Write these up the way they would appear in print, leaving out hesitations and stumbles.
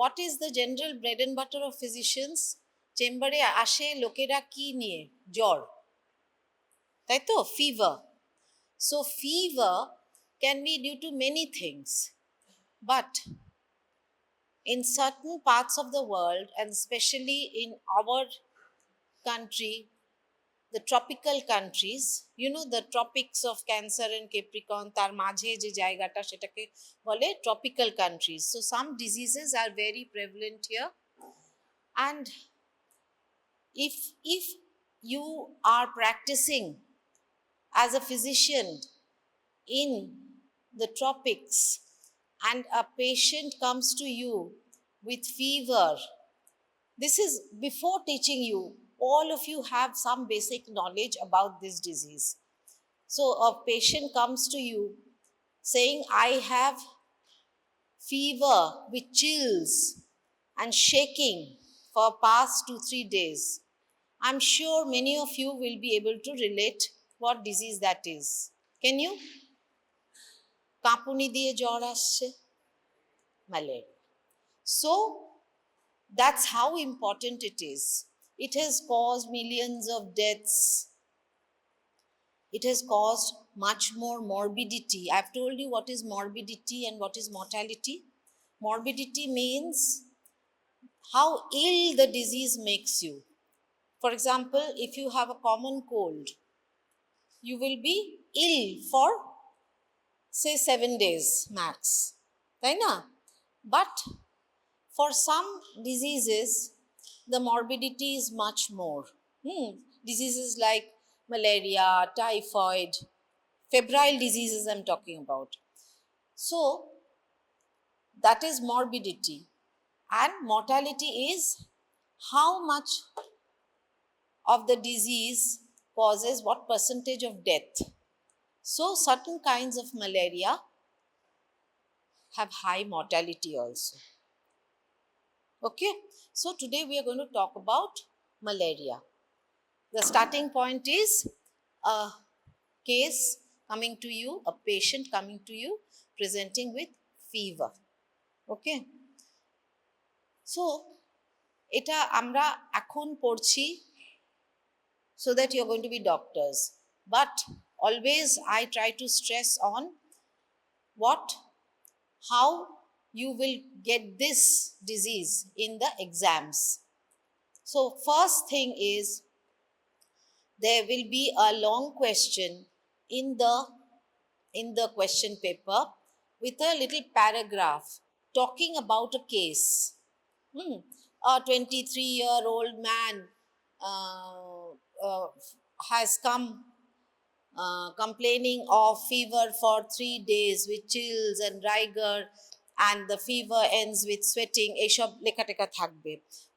what is the general bread and butter of physicians? চেম্বারে আসে লোকেরা কি নিয়ে? জ্বর, তাই তো, fever. So fever can be due to many things, but in certain parts of the world, and especially in our country, the tropical countries, you know, the tropics of Cancer and Capricorn, tar majhe je jaygata setake bole tropical countries. So some diseases are very prevalent here, and if you are practicing as a physician in the tropics and a patient comes to you with fever, this is before teaching you, all of you have some basic knowledge about this disease. So a patient comes to you saying, I have fever with chills and shaking for past 2-3 days. I'm sure many of you will be able to relate what disease that is. Can you? কাঁপুনি দিয়ে জ্বর আসছে, malaria. So that's how important it is. It has caused millions of deaths. It has caused much more morbidity. I've told you what is morbidity and what is mortality. Morbidity means how ill the disease makes you. For example, if you have a common cold, you will be ill for say 7 days max, right na? But for some diseases, the morbidity is much more. Diseases like malaria, typhoid, febrile diseases I'm talking about. So that is morbidity. And mortality is how much of the disease causes what percentage of death. So certain kinds of malaria have high mortality also. Okay, so today we are going to talk about malaria. The starting point is a case coming to you, a patient coming to you presenting with fever. Okay, so এটা আমরা এখন পড়ছি so that you're going to be doctors, but always I try to stress on how you will get this disease in the exams. So first thing is, there will be a long question in the question paper with a little paragraph talking about a case. A 23-year-old man has come complaining of fever for 3 days with chills and rigor, and the fever ends with sweating. Eshab lekha teka thakbe.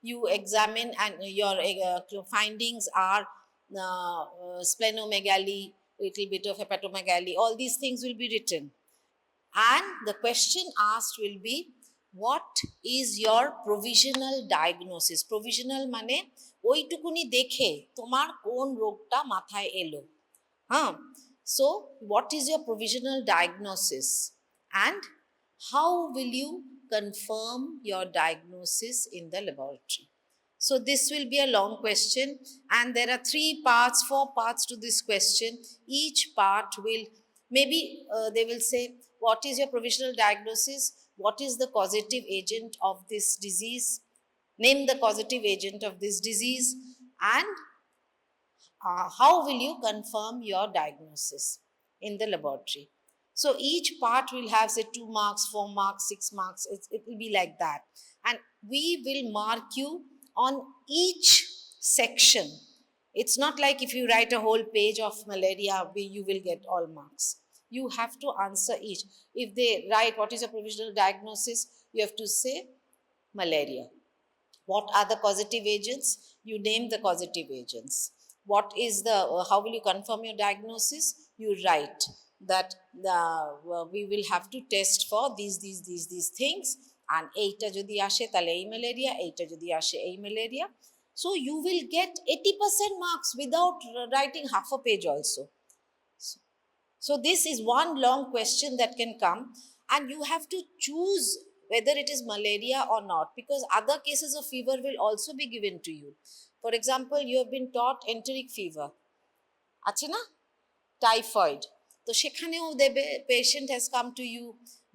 You examine and your findings are splenomegaly, little bit of hepatomegaly. All these things will be written, and the question asked will be, what is your provisional diagnosis? Provisional মানে ওইটুকুনি দেখে তোমার কোন রোগটা মাথায় এলো। So what is your provisional diagnosis, and how will you confirm your diagnosis in the laboratory? So this will be a long question, and there are 4 parts to this question. Each part will, maybe they will say, what is your provisional diagnosis? What is the causative agent of this disease? Name the causative agent of this disease, and how will you confirm your diagnosis in the laboratory? So each part will have say 2 marks, 4 marks, 6 marks. It will be like that, and we will mark you on each section. It's not like if you write a whole page of malaria, you will get all marks. You have to answer each. If they write what is your provisional diagnosis, you have to say malaria. What are the causative agents? You name the causative agents. What is the, how will you confirm your diagnosis? You write that we will have to test for these things, and এইটা যদি আসে তাহলে এই malaria, এইটা যদি আসে এই malaria. So you will get 80% marks without writing half a page also. So this is one long question that can come, and you have to choose whether it is malaria or not, because other cases of fever will also be given to you. For example, you have been taught enteric fever, আছে না, typhoid, তো সেখানেও দেবে patient has come to you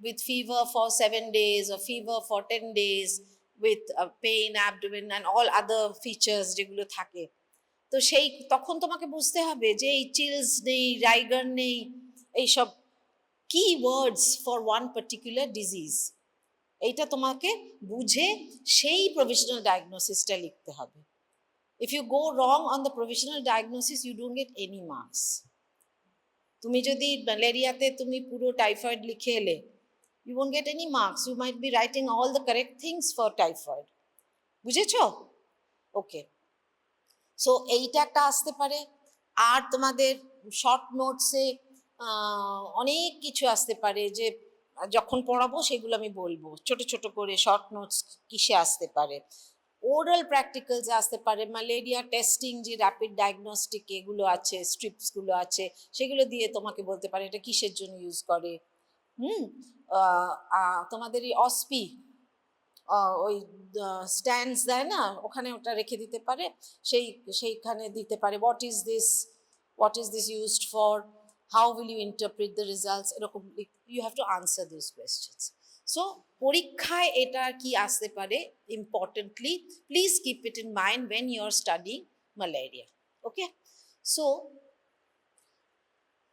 with fever for 7 days or fever for 10 days with pain, abdomen and all other features যেগুলো থাকে। তো সেই তখন তোমাকে বুঝতে হবে যে এই চিলস নেই, রাইগার নেই, এইসব কি ওয়ার্ডস ফর ওয়ান পার্টিকুলার ডিজিজ, এইটা তোমাকে বুঝে সেই প্রভিশনাল ডায়াগনোসিসটা লিখতে হবে। If you go wrong on the provisional diagnosis, you don't get any marks. তুমি যদি ম্যালেরিয়াতে তুমি পুরো টাইফয়েড লিখে এলে, you won't get any marks. You might be writing all the correct things for typhoid. বুঝেছো? ওকে, সো এইটা একটা আসতে পারে। আর তোমাদের শর্ট নোটসে অনেক কিছু আসতে পারে, যে যখন পড়াবো সেগুলো আমি বলবো ছোট ছোট করে শর্ট নোটস কিসে আসতে পারে। ওরাল প্র্যাকটিক্যালস আসতে পারে, ম্যালেরিয়া টেস্টিং যে র্যাপিড ডায়াগনস্টিক এগুলো আছে, স্ট্রিপসগুলো আছে, সেগুলো দিয়ে তোমাকে বলতে পারে এটা কিসের জন্য ইউজ করে। তোমাদের এই অসপি ওই স্ট্যান্ডস দেয় না, ওখানে ওটা রেখে দিতে পারে, সেইখানে দিতে পারে what is this used for, how will you interpret the results, এরকম you have to answer this questions. So পরীক্ষায় এটা কি আসতে পারে, importantly please keep it in mind when you are studying malaria. Okay, so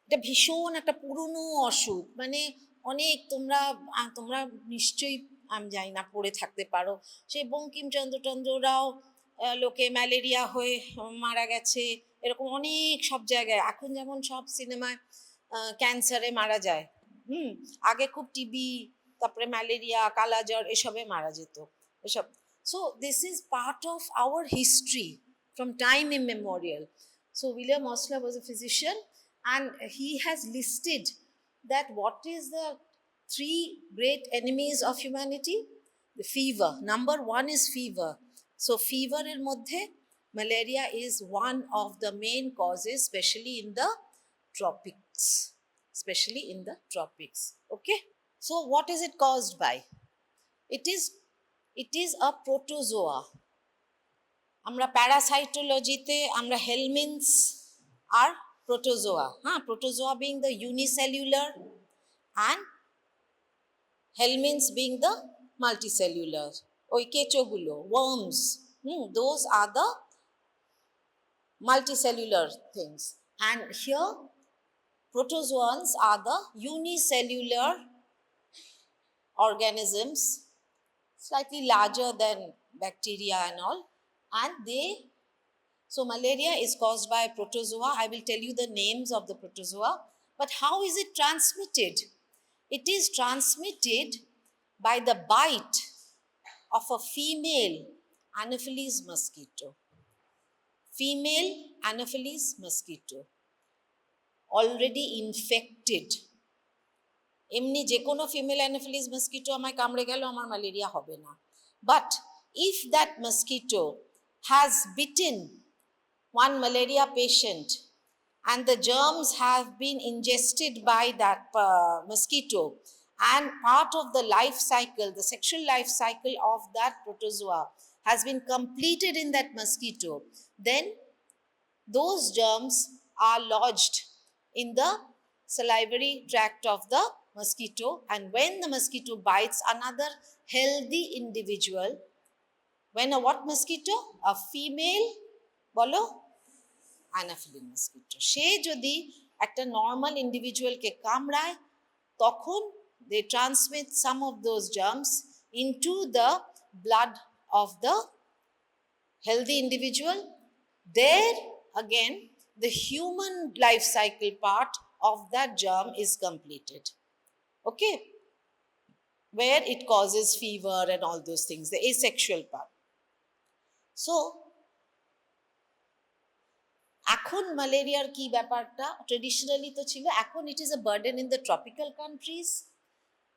এটা ভীষণ একটা পুরনো অসুখ, মানে অনেক তোমরা নিশ্চয়ই আমি জানি না পড়ে থাকতে পারো, সেই বঙ্কিমচন্দ্র রাও লোকে ম্যালেরিয়া হয়ে মারা গেছে, এরকম অনেক সব জায়গায়। এখন যেমন সব সিনেমায় ক্যান্সারে মারা যায়, আগে খুব টিবি, তারপরে ম্যালেরিয়া, কালাজ্বর, এসবে মারা যেত এসব। So this is part of our history from time immemorial. So William Osler was a physician and he has listed that what is the 3 great enemies of humanity. The fever, number 1 is fever. So fever er moddhe malaria is one of the main causes, especially in the tropics. Okay, so what is it caused by? It is a protozoa. Amra parasitology-te amra helminths are protozoa, protozoa being the unicellular and helminths being the multicellular. Oi kechogulo, worms, those are the multicellular things. And here protozoans are the unicellular organisms, slightly larger than bacteria and all, and so malaria is caused by protozoa. I will tell you the names of the protozoa. But how is it transmitted? It is transmitted by the bite of a female Anopheles mosquito. Female Anopheles mosquito already infected. এমনি যে কোনো female Anopheles mosquito আমায় কামড়ে গেল, আমার malaria হবে না। But if that mosquito has bitten one malaria patient and the germs have been ingested by that mosquito, and part of the life cycle, the sexual life cycle of that protozoa has been completed in that mosquito, then those germs are lodged in the salivary tract of the mosquito, and when the mosquito bites another healthy individual, when a what mosquito? A female, bolo, Anopheles mosquito. সে যদি একটা normal ইন্ডিভিজুয়ালকে কামড়ায়, তখন they transmit some of those germs into the blood of the healthy individual. There again the human life cycle part of that germ is completed. Okay, where it causes fever and all those things, the asexual part. So এখন ম্যালেরিয়ার কি ব্যাপারটা, traditionally তো ছিল, এখন it is a burden in the tropical countries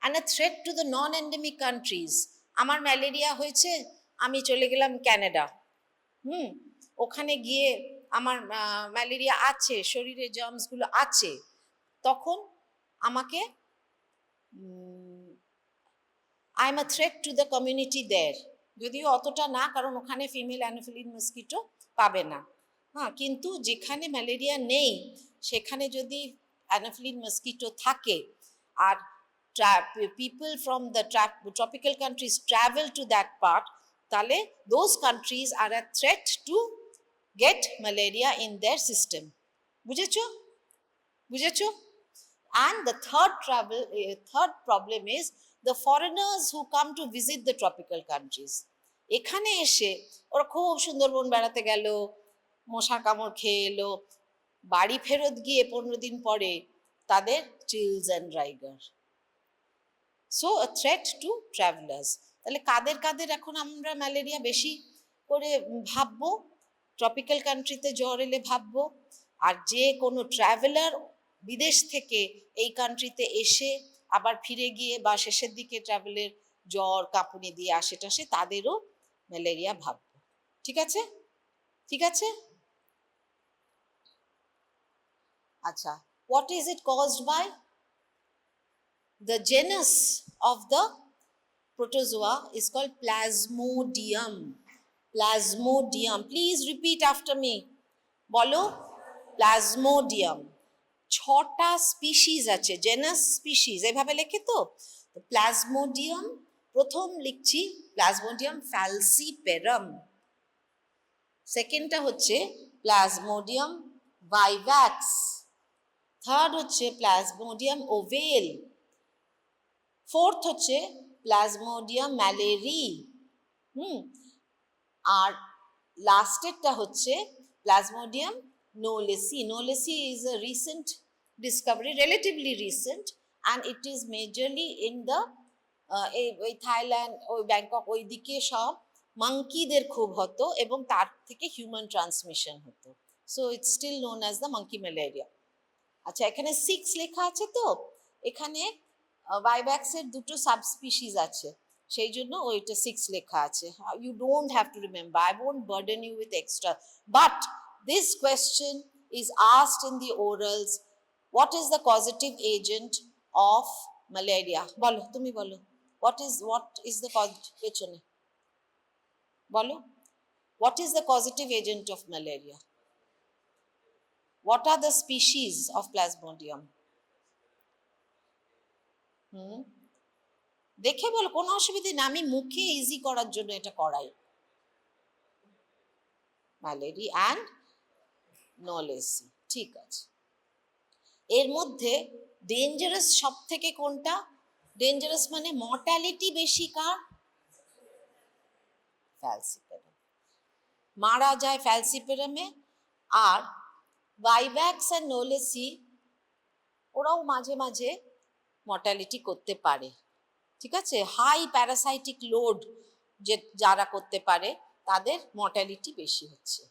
and a threat to the non endemic countries. আমার malaria হয়েছে, আমি চলে গেলাম ক্যানাডা, ওখানে গিয়ে আমার ম্যালেরিয়া আছে, শরীরে জার্মসগুলো আছে, তখন আমাকে I am a threat to the community there, যদিও অতটা না, কারণ ওখানে ফিমেল অ্যানোফিলিন মস্কিটো পাবে না। হ্যাঁ, কিন্তু যেখানে ম্যালেরিয়া নেই সেখানে যদি অ্যানোফিলিন মস্কিটো থাকে আর people from the tropical countries travel to that part, তাহলে those countries are a threat to get malaria in their system. বুঝেছো? বুঝেছো? And the third problem is the foreigners who come to visit the tropical countries. এখানে এসে ওরা খুব সুন্দরবন বেড়াতে গেল, মশার কামড় খেয়ে এলো, বাড়ি ফেরত গিয়ে 15 দিন পরে তাদের chills and rigor. So a threat to travellers. তাহলে কাদের কাদের এখন আমরা ম্যালেরিয়া বেশি করে ভাববো? ট্রপিক্যাল কান্ট্রিতে জ্বর এলে ভাববো, আর যে কোনো ট্রাভেলার বিদেশ থেকে এই কান্ট্রিতে এসে আবার ফিরে গিয়ে বা শেষের দিকে ট্রাভেলের জ্বর কাঁপুনি দিয়ে আসে টাসে, তাদেরও ম্যালেরিয়া ভাববো। ঠিক আছে? ঠিক আছে? আচ্ছা, what is it caused by? The genus of the protozoa is called Plasmodium. Plasmodium. Please repeat after me. বলো, Plasmodium. 6টা স্পিসিস আছে, জেনাস স্পিসিস এভাবে লেখে তো। প্লাজমোডিয়াম প্রথম লিখছি, প্লাজমোডিয়াম ফ্যালসিপেরাম। সেকেন্ডটা হচ্ছে প্লাজমোডিয়াম ভাইভ্যাক্স। থার্ড হচ্ছে প্লাজমোডিয়াম ওভেল। ফোর্থ হচ্ছে প্লাজমোডিয়াম ম্যালেরি। আর লাস্টেরটা হচ্ছে Plasmodium knowlesi. Knowlesi is a recent discovery, relatively recent, and it is majorly in the ওই থাইল্যান্ড, ওই ব্যাংকক, ওই দিকে সব মাঙ্কিদের খুব হতো এবং তার থেকে হিউম্যান ট্রান্সমিশন হতো। So it's still known as the monkey malaria. আচ্ছা, এখানে 6 লেখা আছে তো, এখানে ভাইভ্যাক্সের 2টো সাবস্পিসিস আছে, সেই জন্য ওইটা 6 লেখা আছে। You don't have to remember, I won't burden you with extra, but this question is asked in the orals. What is the causative agent of malaria? বলো, তুমি বলো, what is the পেছনে বলো, what is the causative agent of malaria? What are the species of Plasmodium? দেখে বলো, কোনো অসুবিধা নেই, আমি মুখে ইজি করার জন্য এটা করাই। ম্যালেরিয়া অ্যান্ড knowlesi, ঠিক আছে। এর মধ্যে ডেঞ্জারাস সব থেকে কোনটা? ডেঞ্জারাস মানে মর্টালিটি বেশি কার? ফ্যালসিপেরাম, মারা যায় ফ্যালসিপেরামে। আর ভাইভ্যাক্স আর knowlesi ওরাও মাঝে মাঝে মর্টালিটি করতে পারে। ঠিক আছে, হাই প্যারাসাইটিক লোড যে যারা করতে পারে তাদের মর্টালিটি বেশি হচ্ছে।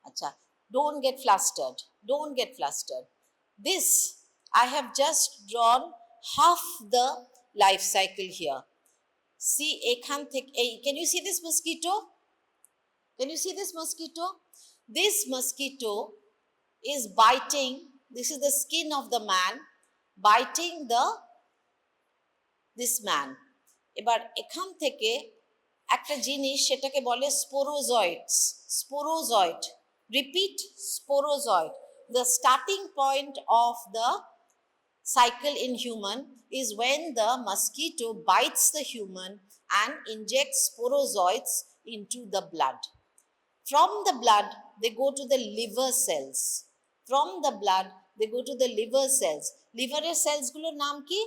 আচ্ছা, don't get flustered, don't get flustered. This I have just drawn half the life cycle here. See, ekhan thek ei, can you see this mosquito? Can you see this mosquito? This mosquito is biting, this is the skin of the man biting this man. এবার এখান থেকে একটা জিনিস, সেটাকে বলে sporozoites. Sporozoite, repeat, sporozoid. The starting point of the cycle in human is when the mosquito bites the human and injects sporozoids into the blood. From the blood, they go to the liver cells. From the blood, they go to the liver cells. Liver cells গুলোর নাম কি?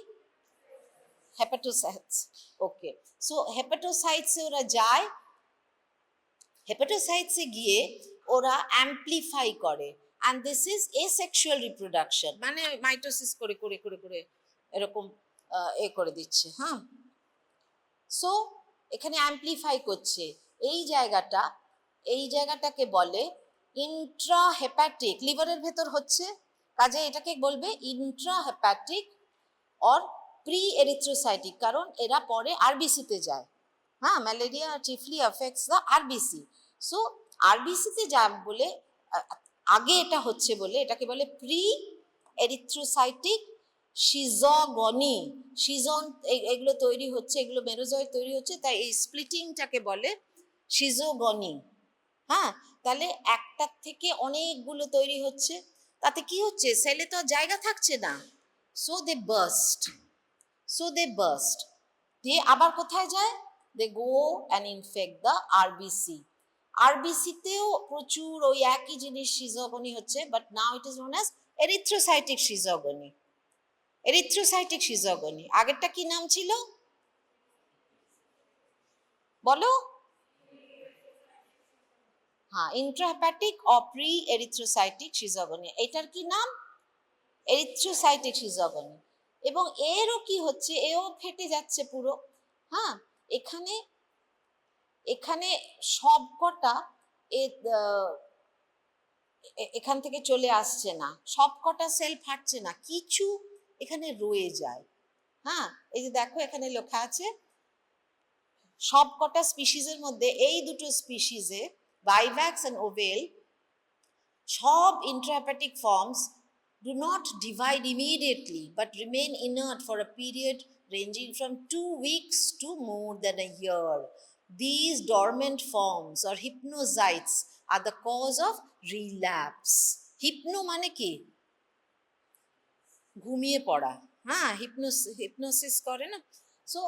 Hepatocytes. Okay. So hepatocytes এ ওরা যায়, hepatocytes এ গিয়ে ওরা amplify করে, and this is asexual reproduction, মানে mitosis করে করে করে করে এরকম এ করে দিচ্ছে। হ্যাঁ, সো এখানে অ্যাম্পলিফাই করছে এই জায়গাটা, এই জায়গাটাকে বলে ইন্ট্রাহেপাটিক, লিভারের ভেতর হচ্ছে, কাজে এটাকে বলবে ইন্ট্রাহেপাটিক অর প্রি এরিথ্রোসাইটিক, কারণ এরা পরে আরবিসিতে যায়। হ্যাঁ, malaria chiefly affects the RBC. So আরবিসিতে যা বলে আগে এটা হচ্ছে বলে এটাকে বলে প্রি এরিথ্রোসাইটিক সিজগনি, সিজন এগুলো তৈরি হচ্ছে, এগুলো মেরোজয়েড তৈরি হচ্ছে, তাই এই স্প্লিটিংটাকে বলে সিজোগনি। হ্যাঁ, তাহলে একটার থেকে অনেকগুলো তৈরি হচ্ছে, তাতে কি হচ্ছে, সেলে তো আর জায়গা থাকছে না, সো দে বার্স্ট, দিয়ে আবার কোথায় যায়, they go and infect the RBC. আরবিসিতেও প্রচুর ওই একই জিনিস সিজোগনি হচ্ছে, but now it is known as erythrocytic schizogony. Erythrocytic schizogony, আগেরটা কি নাম ছিল বলো? হ্যাঁ, intrahepatic or pre erythrocytic schizogony, এটার কি নাম, এরিথ্রোসাইটিক সিজোগনি। এবং এরও কি হচ্ছে, এও ফেটে যাচ্ছে পুরো। হ্যাঁ, এখানে এখানে সবকটা এখান থেকে চলে আসছে না, সবকটা সেল ফাটছে না, কিছু এখানে রয়ে যায়। হ্যাঁ, এই যে দেখো এখানে লেখা আছে সবকটা স্পিসিসের মধ্যে এই দুটো স্পিসিসে, বাইভ্যাক্স এন্ড ওভেল, সব intrahepatic forms do not divide immediately but remain inert for a period ranging from 2 weeks to more than a year. These dormant forms or hypnocytes are the cause of relapse. Hypno মানে কি, ঘুমিয়ে পড়া। হ্যাঁ, hypnosis করে না, so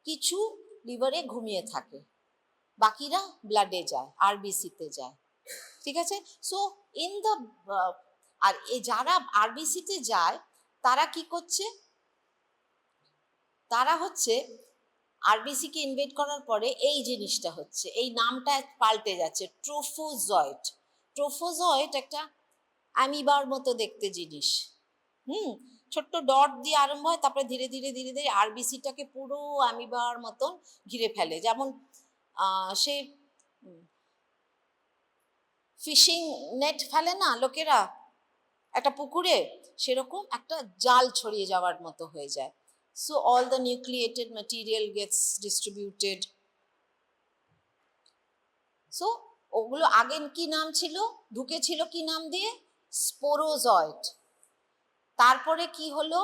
কিছু লিভারে ঘুমিয়ে থাকে, বাকিরা ব্লাডে যায়, আরবিসিতে যায়। ঠিক আছে, সো ইন দ্য, আর যারা আরবিসিতে যায় তারা কি করছে, তারা হচ্ছে আরবিসিকে ইনভেড করার পরে এই জিনিসটা হচ্ছে, এই নামটা পাল্টে যাচ্ছে, ট্রোফোজয়েড। ট্রোফোজয়েড একটা অ্যামিবার মতো দেখতে জিনিস। ছোট্ট ডট দিয়ে আরম্ভ হয়, তারপরে ধীরে ধীরে ধীরে ধীরে আরবিসিটাকে পুরো অ্যামিবার মতন ঘিরে ফেলে। যেমন সে ফিশিং নেট ফেলে না লোকেরা একটা পুকুরে, সেরকম একটা জাল ছড়িয়ে যাওয়ার মতো হয়ে যায়। So all the nucleated material gets distributed. So ওগুলো আগে কি নাম ছিল, ঢুকেছিল কি নাম দিয়ে, স্পোরোজয়েড, তারপরে কি হলো,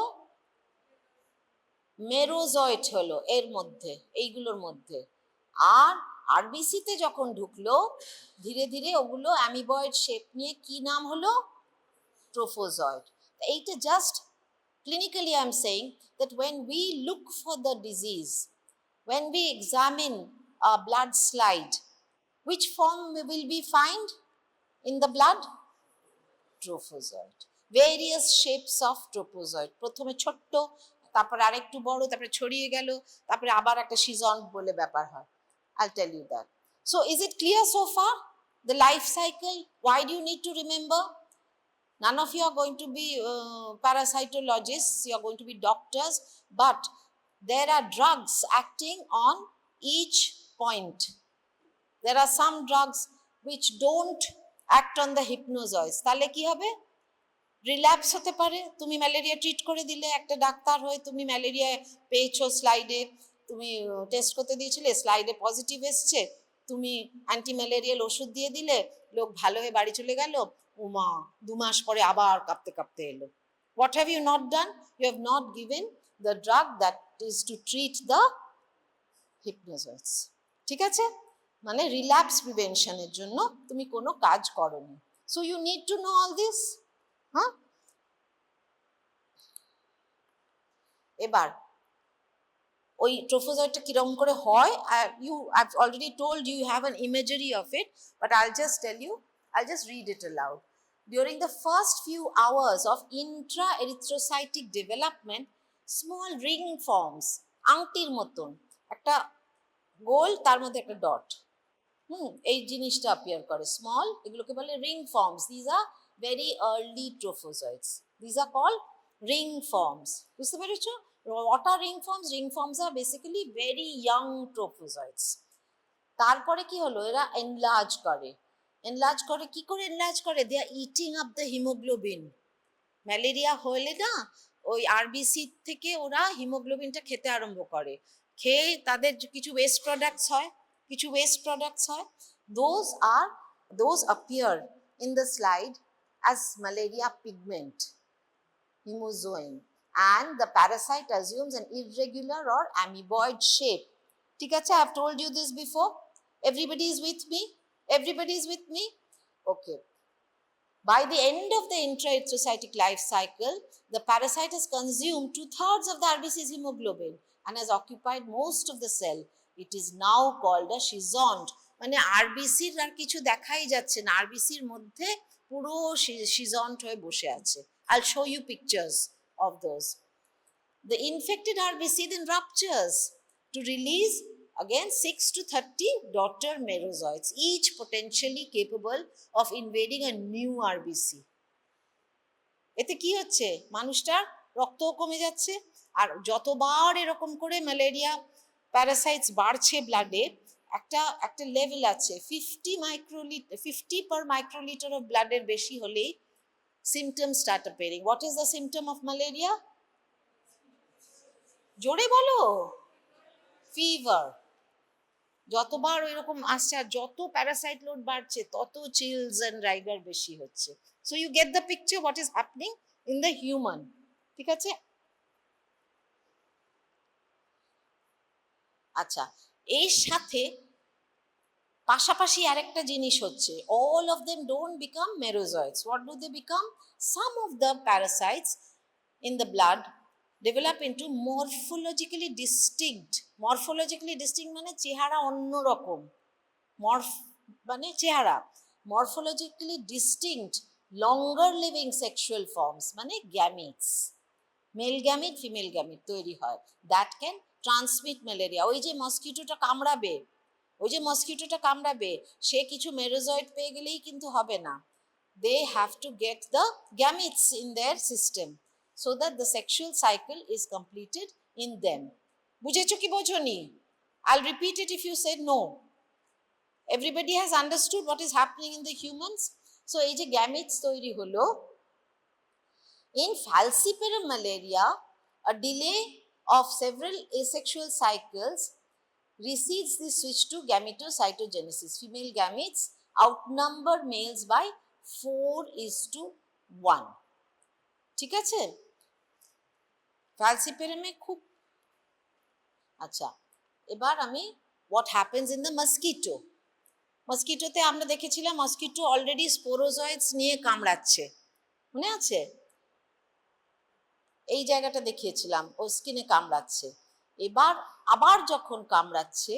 মেরোজয়েড হলো এর মধ্যে, এইগুলোর মধ্যে। আর আরবিসিতে যখন ঢুকলো ধীরে ধীরে ওগুলো অ্যামিবয়েড শেপ নিয়ে কি নাম হলো, ট্রোফোজয়েড। এইটা just clinically I'm saying that when we look for the disease, when we examine a blood slide, which form will we find in the blood? Trophozoite. Various shapes of trophozoite. প্রথমে ছোট্ট, তারপরে আরেকটু বড়, তারপরে ছড়িয়ে গেল, তারপরে আবার একটা সিজন বলে ব্যাপার হয়। I'll tell you that. So is it clear so far? The life cycle, why do you need to remember? None of you are going to be parasitologists, you are going to be doctors, but there are drugs acting on each point. There are some drugs which don't act on the hypnozoids. তাহলে কি হবে, relapse হতে পারে। তুমি malaria treat করে দিলে, একটা doctor হয়ে তুমি ম্যালেরিয়া পেয়েছো, স্লাইডে তুমি টেস্ট করতে দিয়েছিলে, স্লাইডে পজিটিভ এসছে, তুমি অ্যান্টি ম্যালেরিয়াল ওষুধ দিয়ে দিলে, লোক ভালো হয়ে বাড়ি চলে গেল, উমা 2 মাস পরে আবার কাঁপতে কাঁপতে এলো। What have you not done, you have not given the drug that is to treat the hypnozoites. ঠিক আছে, মানে রিল্যাপস প্রিভেনশনের জন্য তুমি কোনো কাজ করোনি। So you need to know all this. হ্যাঁ, এবার ওই ট্রোফোজয়েডটা কিরকম করে হয়, you I've already told you, you have an imagery of it, but I'll just tell you, I'll just read it aloud. During the first few hours of intra-erythrocytic development, small ring forms, আংটির মতন একটা গোল, তার মধ্যে একটা dot, এই জিনিসটা appear করে, small, এগুলোকে বলে ring forms. These are very early trophozoites, these are call ring forms. বুঝতে পেরেছো? What are ring forms? Ring forms are basically very young trophozoites. তারপরে কি হলো, এরা এনলার্জ করে। এনলার্জ করে কি করে, এনলার্জ করে, they are eating up the haemoglobin. Malaria হলে না ওই আরবিসি থেকে ওরা হিমোগ্লোবিনটা খেতে আরম্ভ করে, খেয়ে তাদের কিছু ওয়েস্ট প্রোডাক্টস হয়, কিছু ওয়েস্ট প্রোডাক্টস হয়, those appear in the slide as malaria pigment, hemozoin. and the parasite assumes an irregular or amoeboid shape. ঠিক আছে, I have told you this before. Everybody is with me? Everybody is with me? Okay. By the end of the intraerythrocytic life cycle, the parasite has consumed 2/3 of the RBC's hemoglobin and has occupied most of the cell. It is now called a schizont. মানে আরবিসির আর কিছু দেখাই যাচ্ছে না, আরবিসির মধ্যে পুরো schizont হয়ে বসে আছে. I'll show you pictures of those. The infected RBC then ruptures to release again 6 to 30 daughter merozoites, each potentially capable of invading a new RBC. এতে কি হচ্ছে, মানুষটার রক্ত কমে যাচ্ছে, আর যতবার এরকম করে ম্যালেরিয়া প্যারাসাইটস বাড়ছে ব্লাডে, একটা একটা লেভেল আছে, 50 per microliter of ব্লাডের বেশি হলেই symptoms start appearing. What is the symptom of malaria? জোরে বলো, ফিভার। যতবার ওইরকম আসছে আর যত প্যারাসাইট লোড বাড়ছে তত চিলস এন্ড রাইগার বেশি হচ্ছে। So you get the picture what is happening in the human. ঠিক আছে, আচ্ছা, এর সাথে পাশাপাশি আরেকটা জিনিস হচ্ছে, all of them don't become merozoites. What do they become? Some of the parasites in the blood develop into morphologically distinct মানে চেহারা অন্যরকম, মানে চেহারা morphologically distinct longer living sexual forms মানে gametes, male gamete female gamete তৈরি হয়, that can transmit malaria. ওই যে মসকিটোটা কামড়াবে, সে কিছু মেরোজয়েড পেয়ে গেলেই কিন্তু হবে না, they have to get the gametes in their system so that the sexual cycle is completed in them. বুঝেছো কি বোঝনি? I'll repeat it if you said no. Everybody has understood what is happening in the humans? So এই যে gametes তৈরি হলো, in falciparum malaria a delay of several asexual cycles precedes the switch to gametocytogenesis. Female gametes outnumber males by 4:1. ঠিক আছে, falciparum-এ খুব আচ্ছা। এবার আমি what happens in the mosquito. মস্কিটোতে আমরা দেখেছিলাম মস্কিটো অলরেডি স্পোরোজয়েডস নিয়ে কামড়াচ্ছে, মনে আছে? এই জায়গাটা দেখিয়েছিলাম, ও স্কিনে কামড়াচ্ছে। এবার আবার যখন কামড়াচ্ছে,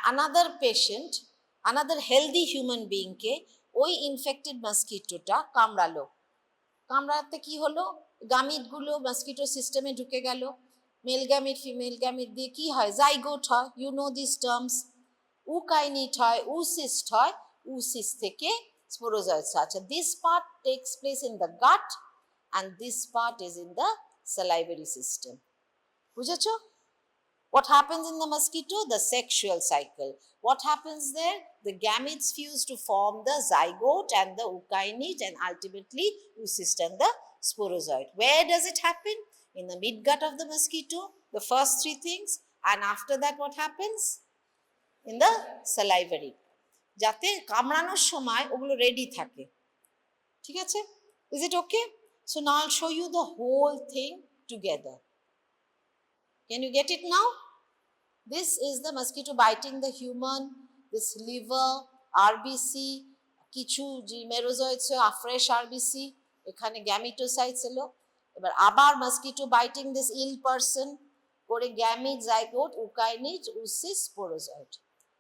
another patient, another healthy human বিইংকে ওই ইনফেক্টেড মস্কিটোটা কামড়াতে কি হলো, গামিটগুলো মস্কিটো সিস্টেমে ঢুকে গেল, মেল গ্যামিট ফিমেল গ্যামিট দিয়ে কি হয়, জাইগোট হয়, ইউ নো দিস টার্মস, উকাইনিট হয়, উসিস্ট হয়, উসিস্ট থেকে স্পোরোজয়েডস আছে। This part tax place in the gut and this part is in the salivary system. বুঝেছো? What happens in the mosquito? The sexual cycle. What happens there? The gametes fuse to form the zygote and the ookinete and ultimately oocyst and the sporozoid. Where does it happen? In the midgut of the mosquito, the first three things, and after that what happens? In the salivary. যাতে কামড়ানোর সময় ওগুলো ready থাকে। ঠিক আছে? Is it okay? So now I'll show you the whole thing together. Can you get it now? This is the mosquito biting the human, this liver, RBC, কিছু মেরোজয়েডস আফ্রেশ RBC, এখানে গ্যামিটোসাইটস এলো। এবার আবার mosquito biting this ill person করে gamete, zygote, ookinete, oocyst, sporozoite.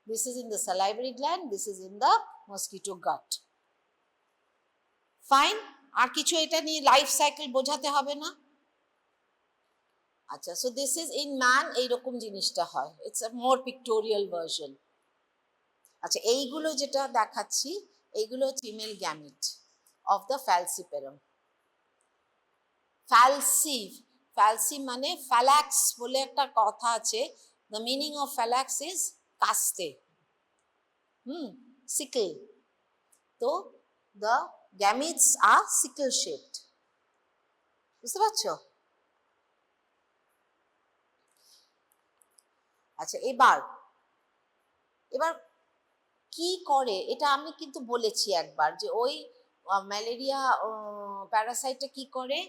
This is in the salivary gland, this is in the mosquito gut. Fine? আর কিছু এটা নিয়ে লাইফ সাইকেল বোঝাতে হবে না? আচ্ছা, so this is in man, এইরকম জিনিসটা হয়, it's a more pictorial version. আচ্ছা, এইগুলো যেটা দেখাচ্ছি এইগুলো female gamete of the falciparum. Falci মানে ফ্যালাক্স বলে একটা কথা আছে, the meaning of falx is কাস্তে, সিকল। তো the gametes are sickle shaped. বুঝতে পারছো? আচ্ছা, এবার কি করে এটা আমি কিন্তু বলেছি একবার, যে ওই ম্যালেরিয়া প্যারাসাইটটা কি করে,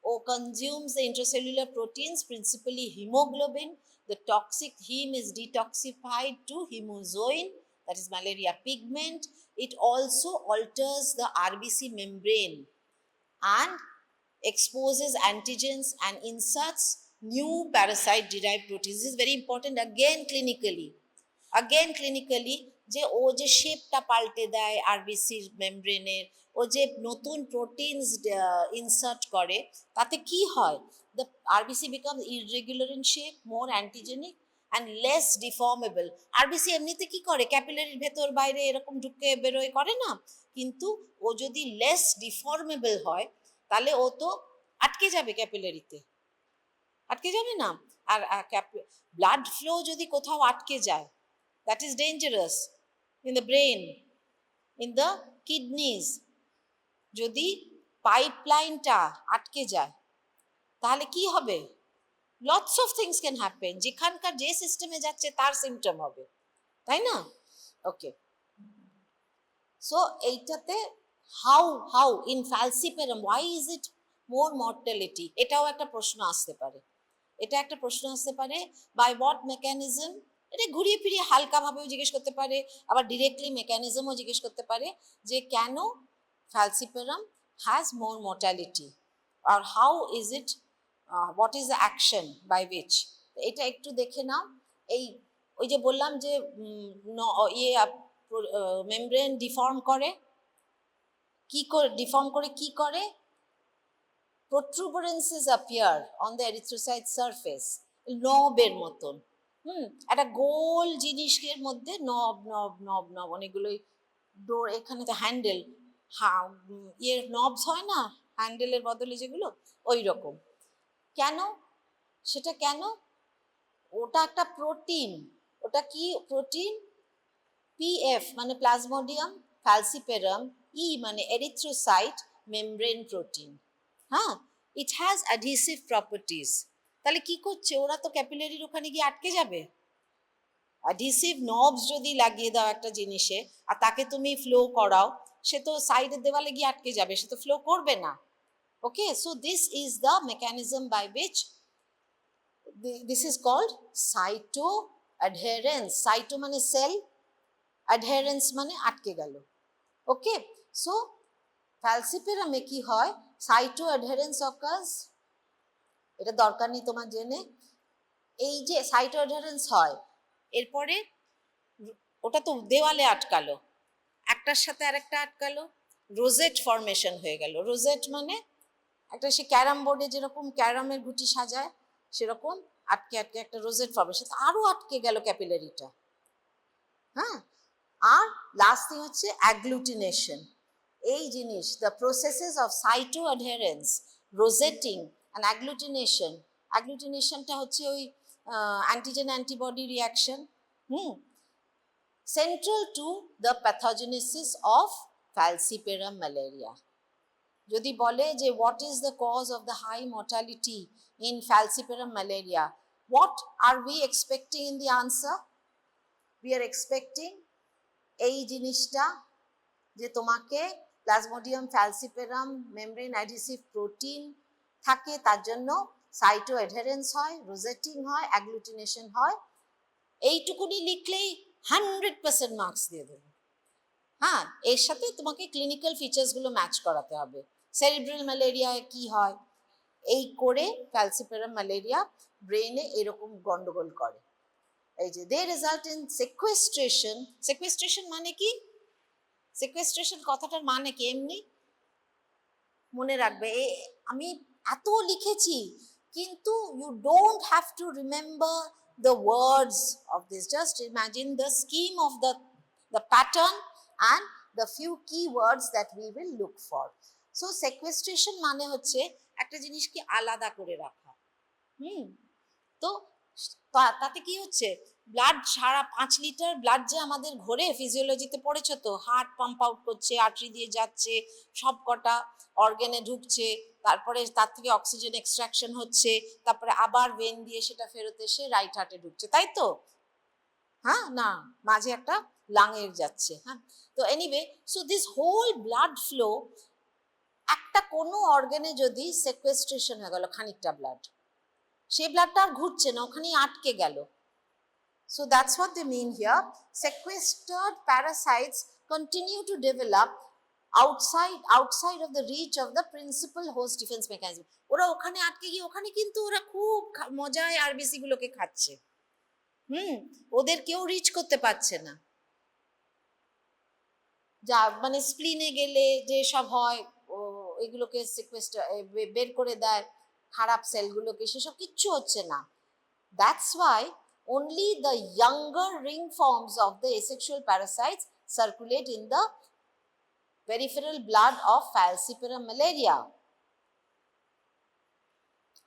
ও consumes the intracellular proteins, principally haemoglobin. The toxic heme is detoxified to hemozoin, that is malaria pigment. It also alters the RBC membrane and exposes antigens and inserts new parasite derived proteins. This is very important again clinically যে ও যে শেপটা পাল্টে দেয় আরবিসির মেমব্রেনের, ও যে নতুন proteins insert করে, তাতে কি হয়, the RBC becomes irregular in shape, more antigenic and less deformable. RBC এমনিতে কি করে, ক্যাপিলারির ভেতর বাইরে এরকম ঢুকে বেরোয় করে না, কিন্তু ও যদি লেস ডিফর্মেবল হয় তাহলে ও তো আটকে যাবে, ক্যাপিলারিতে আটকে যাবে না। আর ব্লাড ফ্লো যদি কোথাও আটকে যায়, that is dangerous. In the brain, in the kidneys, যদি পাইপলাইনটা আটকে যায় তাহলে কি হবে, lots of things can happen, যেখানকার যে সিস্টেমে যাচ্ছে তার সিমটম হবে, তাই না? ওকে, সো এইটাতে how in falciparum why is it more mortality, এটাও একটা প্রশ্ন আসতে পারে, বাই হোয়াট মেকানিজম, এটা ঘুরিয়ে ফিরিয়ে হালকাভাবেও জিজ্ঞেস করতে পারে, আবার ডিরেক্টলি মেকানিজমও জিজ্ঞেস করতে পারে যে কেন ফ্যালসিপেরাম হ্যাজ মোর মর্টালিটি, আর how is it, what is the action by which. এটা একটু দেখে নাও। ওই যে বললাম যে মেমব্রেন ডিফর্ম করে, কি করে, protuberances appear on the erythrocyte surface, নবের মতন, একটা গোল জিনিসের মধ্যে নব অনেকগুলোই ডোর, এখানে তো হ্যান্ডেল, নবস হয় না হ্যান্ডেলের বদলে যেগুলো, ওই রকম। সেটা কেন, ওটা একটা প্রোটিন, ওটা কি প্রোটিন, PF মানে প্লাজমোডিয়াম ফ্যালসিপেরাম, মানে এরিথ্রোসাইট মেমব্রেন প্রোটিন। হ্যাঁ, ইট হ্যাজ অ্যাডহেসিভ প্রপার্টিজ। তাহলে কি করছে, ওরা তো ক্যাপিলারির ওখানে গিয়ে আটকে যাবে। অ্যাডহেসিভ নবস যদি লাগিয়ে দাও একটা জিনিসে আর তাকে তুমি ফ্লো করাও, সে তো সাইডের দেওয়ালে গিয়ে আটকে যাবে, সে তো ফ্লো করবে না। Okay, so this is the mechanism by which this is called cytoadherence. Cyto মানে সেল, অ্যাডহেরেন্স মানে আটকে গেল। ওকে, সো ফ্যালসিপেরামে কি হয়, সাইটো অ্যাডহেরেন্স অকার্স, এটা দরকার নেই তোমার জেনে। এই যে সাইটো অ্যাডহেরেন্স হয়, এরপরে ওটা তো দেওয়ালে আটকালো, একটার সাথে আরেকটা আটকালো, রোজেট ফরমেশন হয়ে গেল। রোজেট মানে একটা, সে ক্যারাম বোর্ডে যেরকম ক্যারামের গুটি সাজায় সেরকম আটকে একটা রোজেট ফরমেশন, আরো আটকে গেল ক্যাপিলারিটা। হ্যাঁ, আর লাস্ট থিং হচ্ছে অ্যাগ্লুটিনেশন। এই জিনিস, the processes of cytoadherence, rosetting and অ্যাগ্লুটিনেশনটা হচ্ছে ওই antigen antibody reaction, central to the pathogenesis of falciparum malaria. যদি বলে যে what is the cause of the high mortality in falciparum malaria, what are we expecting in the answer? We are expecting এই জিনিসটা, যে তোমাকে Plasmodium falciparum membrane adhesive protein থাকে, তার জন্য সাইটো অ্যাডহেরেন্স হয়, রোজেটিং হয়, অ্যাগ্লুটিনেশন হয়। এইটুকুনি লিখলেই 100% মার্কস দিয়ে দেবে। হ্যাঁ, এর সাথে তোমাকে ক্লিনিক্যাল ফিচার্সগুলো ম্যাচ করাতে হবে। সেরিব্রাল ম্যালেরিয়া কি হয়, এই করে ফ্যালসিপেরাম ম্যালেরিয়া ব্রেনে এরকম গন্ডগোল করে। এই যে দে রেজাল্ট ইন সেকুয়েস্ট্রেশন। সেকুয়েস্ট্রেশন মানে কি, সেকুয়েস্ট্রেশন কথাটার মানে কি, এমনি মনে রাখবে, আমি এত লিখেছি কিন্তু you don't have to remember the words of this, just imagine the scheme of the pattern and the few keywords that we will look for. So sequestration মানে হচ্ছে একটা জিনিসকে আলাদা করে রাখা। তো তাতে কি হচ্ছে, ব্লাড সারা 5 লিটার ব্লাড যে আমাদের ঘোরে, ফিজিওলজিতে পড়েছো তো, হার্ট পাম্প আউট করছে, আর্টারি দিয়ে যাচ্ছে, সব কটা অর্গানে ঢুকছে, তারপরে তার থেকে অক্সিজেন এক্সট্রাকশন হচ্ছে, তারপরে আবার ভেন দিয়ে সেটা ফেরত এসে রাইট হার্টে ঢুকছে, তাই তো? হ্যাঁ, না মাঝে একটা লাঙের যাচ্ছে। হ্যাঁ, তো anyway, so this whole blood flow একটা কোনো অর্গানে যদি সেকুয়েস্ট্রেশন হয়ে গেল খানিকটা ব্লাড, সেই ব্লাডটা আর ঘুরছে না, ওখানেই আটকে গেল। So that's what they mean here. Sequestered parasites continue to develop outside of the reach of the principal host defense mechanism. ওরা ওখানে আটকে গিয়ে ওখানে কিন্তু ওরা খুব মজায় আরবিসি গুলোকে খাচ্ছে। ওদের কেউ রিচ করতে পারছে না। যা মানে স্প্লিনে গেলে যে সব হয় এগুলোকে সিকোয়েস্টার বের করে দেয়, খারাপ সেলগুলোকে, সেসব কিচ্ছু হচ্ছে না। That's why only the younger ring forms of the asexual parasites circulate in the peripheral blood of Falciparum malaria.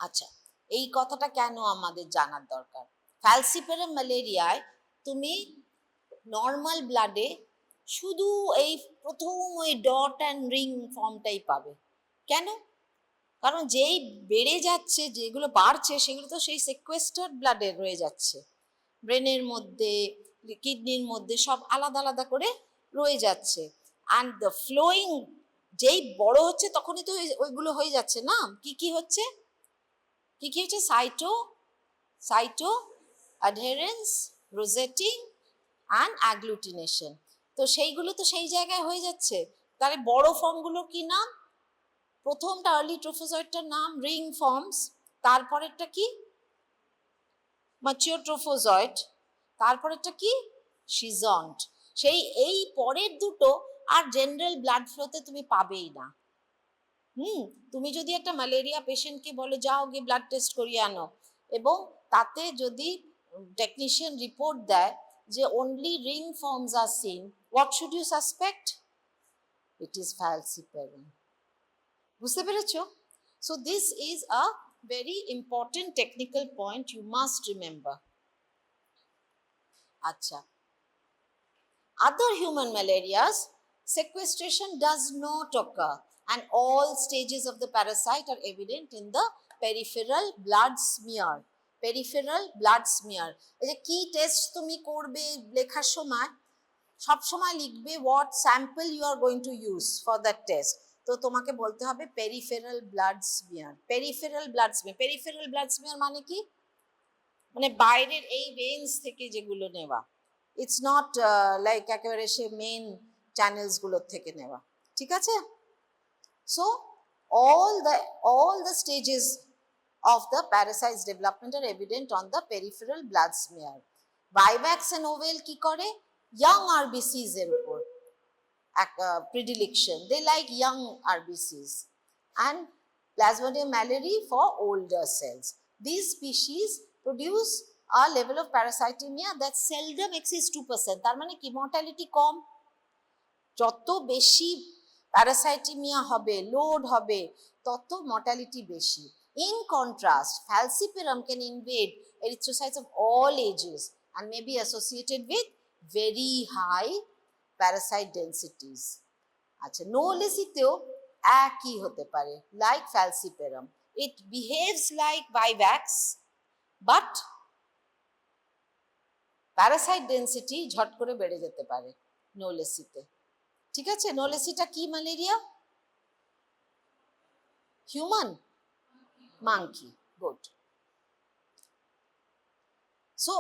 আচ্ছা, এই কথাটা কেন আমাদের জানার দরকার? Falciparum malaria-য় তুমি নর্মাল ব্লাডে শুধু এই প্রথম ওই ডট অ্যান্ড রিং ফর্মটাই পাবে। কেন? কারণ যেই বেড়ে যাচ্ছে, যেগুলো বাড়ছে, সেগুলো তো সেই সেকুয়েস্টার্ড ব্লাডে রয়ে যাচ্ছে, ব্রেনের মধ্যে, কিডনির মধ্যে, সব আলাদা আলাদা করে রয়ে যাচ্ছে। অ্যান্ড দ্য ফ্লোয়িং যেই বড় হচ্ছে তখনই তো ওইগুলো হয়ে যাচ্ছে না। কি হচ্ছে? Cytoadherence, rosetting and agglutination. তো সেইগুলো তো সেই জায়গায় হয়ে যাচ্ছে। তাহলে বড় ফর্মগুলো কি নাম? প্রথমটা আর্লি ট্রোফোজয়েডটার নাম রিং ফর্মস, তারপরেরটা কি? ম্যাচিওর ট্রোফোজয়েড, তারপরেরটা কি? শিজন্ট। এই পরের দুটো আর জেনারেল ব্লাড ফ্লোতে তুমি পাবেই না। তুমি যদি একটা ম্যালেরিয়া পেশেন্টকে বলো যাও গিয়ে ব্লাড টেস্ট করিয়ে আনো, এবং তাতে যদি টেকনিশিয়ান রিপোর্ট দেয় যে only ring forms are seen, what should you suspect? It is falciparum. বুঝতে পেরেছো? So this is a very important technical point you must remember. আচ্ছা, other human malarias, sequestration does not occur and all stages of the parasite are evident in the peripheral blood smear. Peripheral blood smear, এই যে কি test তুমি করবে লেখার সময় সব সময় লিখবে what sample you are going to use for that test. তো তোমাকে বলতে হবে peripheral blood smear. Peripheral blood smear, peripheral blood smear মানে কি? মানে বাইরের এই ভেন্স থেকে যেগুলো নেওয়া, ইটস নট লাইক একেবারে সে মেন চ্যানেলস গুলোর থেকে নেওয়া, ঠিক আছে? So all the stages of the parasite's development are evident on the peripheral blood smear. Vivax and Ovel কি করে? Young RBCs এর উপর predilection, they like young RBCs, and Plasmodium malariae for older cells. These species produce a level of parasitemia that seldom exceeds 2%. তার মানে কি? Mortality কম। যত বেশি প্যারাসাইটেমিয়া হবে, লোড হবে, তত মর্টালিটি বেশি। In contrast, Falciparum can invade erythrocytes of all ages and may be associated with very high parasite densities. আচ্ছা, Knowlesiteও একই হতে পারে, like Falciparum. It behaves like Vivax, but parasite density ঝট করে বেড়ে যেতে পারে নোলেসিতে, ঠিক আছে? নোলেসিটা কি malaria? Human monkey. Good. So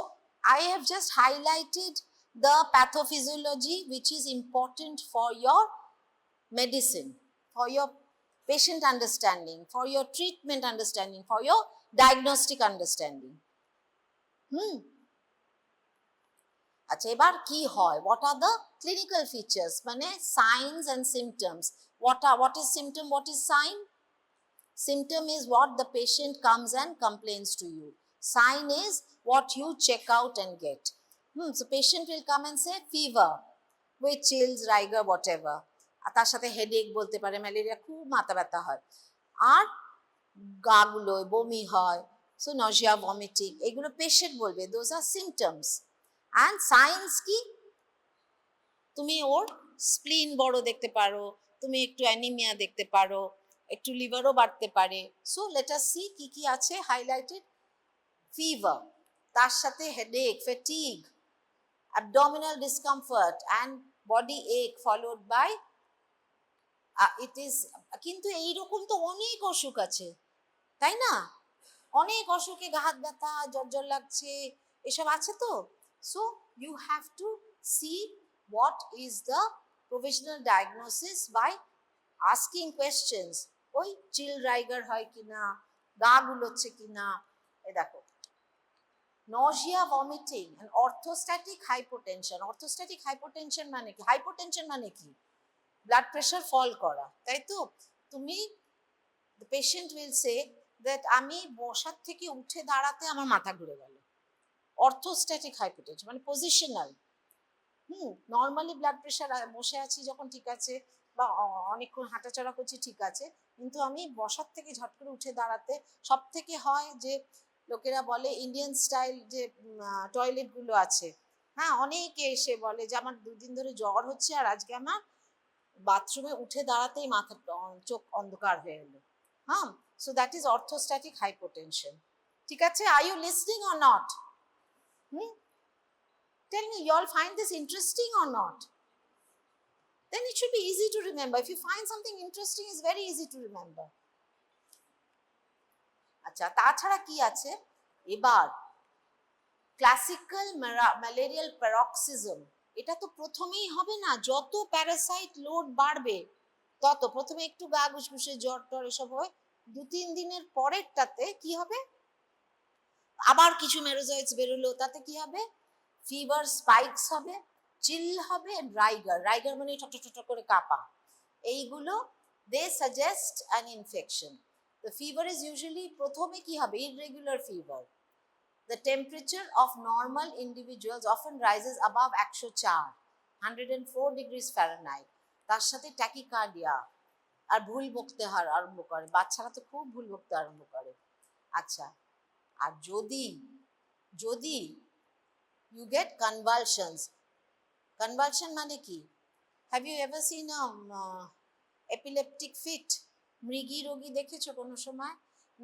I have just highlighted the pathophysiology which is important for your medicine, for your patient understanding, for your treatment understanding, for your diagnostic understanding. আচ্ছা, এবার কি হয়? What are the clinical features? মানে signs and symptoms. What is symptom? What is sign? Symptom is what the patient comes and complains to you. Sign is what you check out and get. So patient will come and say fever with chills, rigor, whatever. আর তার সাথে headache বলতে পারে, malaria খুব মাথা ব্যথা হয়, আর গা গুলোয় বমি হয়, সো নজিয়া, ভমিটিং, এগুলো পেশেন্ট বলবে, those are symptoms. And science কি? তুমি ওর স্প্লিন বড় দেখতে পারো, তুমি একটু অ্যানিমিয়া দেখতে পারো, একটু লিভারও বাড়তে পারে। সো লেট আস সি কি কি আছে হাইলাইটেড। ফিভার, তার সাথে headache, fatigue, abdominal discomfort and body ache followed by it is, কিন্তু এইরকম তো অনেক অসুখ আছে, তাই না? অনেক অসুখে গা হাত ব্যথা, জ্বর জ্বর লাগছে, এসব আছে তো। So you have to see what is the provisional diagnosis by asking questions. ওই চিল রাইগার হয় কিনা, গা গুলোচ্ছে কিনা, এ দেখো nausea, vomiting and orthostatic hypotension. Orthostatic hypotension মানে কি? হাইপোটেনশন মানে কি? ব্লাড প্রেশার ফল করা, তাই তো? তুমি, the patient will say that আমি বসার থেকে উঠে দাঁড়াতে আমার মাথা ঘুরে গেল। অর্থোস্ট্যাটিক হাইপোটেনশন মানে পজিশনাল। নর্মালি ব্লাড প্রেশার বসে আছি যখন ঠিক আছে, বা অনেকক্ষণ হাঁটাচলা করছি ঠিক আছে, কিন্তু আমি বসার থেকে ঝট করে উঠে দাঁড়াতে, সব থেকে হয় যে লোকেরা বলে ইন্ডিয়ান স্টাইল যে টয়লেট গুলো আছে, হ্যাঁ, অনেকে এসে বলে যে আমার 2 দিন ধরে জ্বর হচ্ছে আর আজকে আমার বাথরুমে উঠে দাঁড়াতেই মাথা চোখ অন্ধকার হয়ে এলো। হ্যাঁ, so that is orthostatic hypotension. ঠিক আছে, are you listening or not? Tell me, you all find this interesting or not? Then it should be easy to remember. If you find something interesting, it's very easy to remember. আচ্ছা, তাছাড়া কি আছে এবার? Classical malarial প্যারক্সিজম, এটা তো প্রথমেই হবে না, যত প্যারাসাইট লোড বাড়বে তত, প্রথমে একটু গা ঘুষঘুষে জ্বর টর এসব হয়, 2-3 দিনের পরেরটাতে কি হবে, আবার কিছু মেরোজয়েডস বেরোলো, তাতে কি হবে, ফিভার স্পাইকস হবে, চিল হবে, রাইগার, রাইগার মানে ঠক করে কাঁপা, এইগুলো they suggest an infection. The fever is usually প্রথমে কি হবে, irregular fever. The temperature of normal individuals often rises above 104, 104 degrees Fahrenheit. তার সাথে ট্যাকিকার্ডিয়া আর ভুল বকতে আরম্ভ করে, বাচ্চারা তো খুব ভুল বকতে আরম্ভ করে। আচ্ছা, আর যদি যদি you get convulsions, convulsion মানে কি? Have you ever seen a epileptic fit? মৃগী রোগী দেখেছো কোনো সময়?